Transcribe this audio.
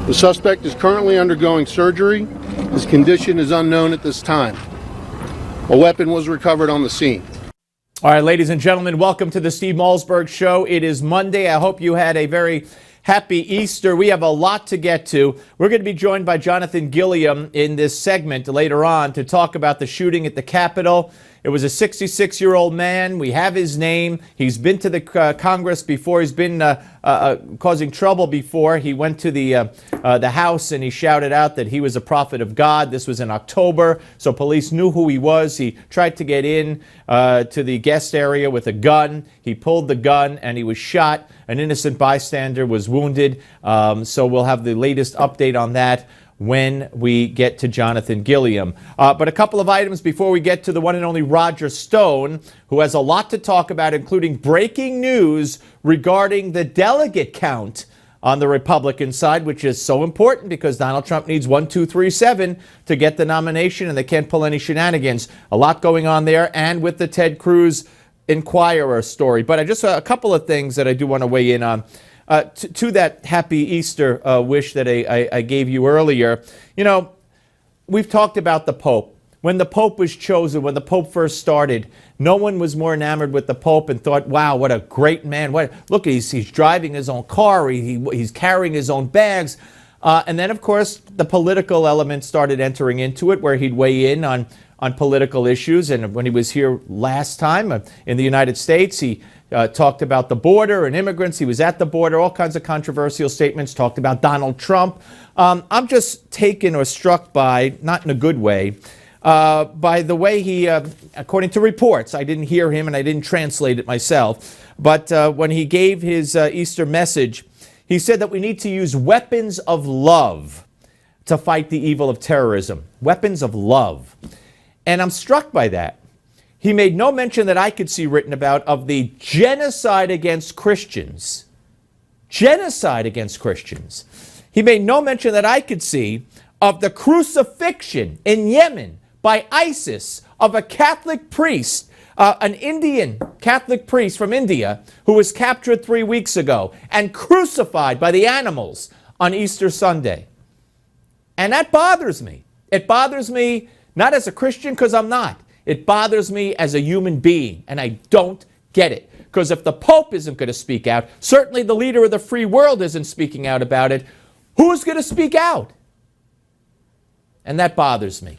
The suspect is currently undergoing surgery. His condition is unknown at this time. A weapon was recovered on the scene. All right, ladies and gentlemen, welcome to the Steve Malzberg Show. It is Monday. I hope you had a very happy Easter. We have a lot to get to. We're going to be joined by Jonathan Gilliam in this segment later on to talk about the shooting at the Capitol. It was a 66-year-old man. We have his name. He's been to the Congress before. He's been causing trouble before. He went to the House and he shouted out that he was a prophet of God. This was in October, so police knew who he was. He tried to get in to the guest area with a gun. He pulled the gun and he was shot. An innocent bystander was wounded. So we'll have the latest update on that when we get to Jonathan Gilliam. But a couple of items before we get to the one and only Roger Stone, who has a lot to talk about, including breaking news regarding the delegate count on the Republican side, which is so important because Donald Trump needs 1, 2, 3, 7 to get the nomination, and they can't pull any shenanigans. A lot going on there, and with the Ted Cruz Inquirer story. But I just a couple of things that I do want to weigh in on. To that happy Easter wish that I gave you earlier, you know, we've talked about the Pope. When the Pope was chosen, when the Pope first started, no one was more enamored with the Pope and thought, wow, what a great man. Look, he's driving his own car. He's carrying his own bags. And then, of course, the political element started entering into it, where he'd weigh in on political issues. And when he was here last time in the United States, he talked about the border and immigrants. He was at the border, all kinds of controversial statements, talked about Donald Trump. I'm just taken or struck by, not in a good way, by the way he, according to reports, I didn't hear him and I didn't translate it myself, but when he gave his Easter message, he said that we need to use weapons of love to fight the evil of terrorism. Weapons of love. And I'm struck by that. He made no mention that I could see written about of the genocide against Christians. Genocide against Christians. He made no mention that I could see of the crucifixion in Yemen by ISIS of a Catholic priest, an Indian Catholic priest from India who was captured 3 weeks ago and crucified by the animals on Easter Sunday. And that bothers me. It bothers me not as a Christian, because I'm not. It bothers me as a human being, and I don't get it. Because if the Pope isn't going to speak out, certainly the leader of the free world isn't speaking out about it, who's going to speak out? And that bothers me.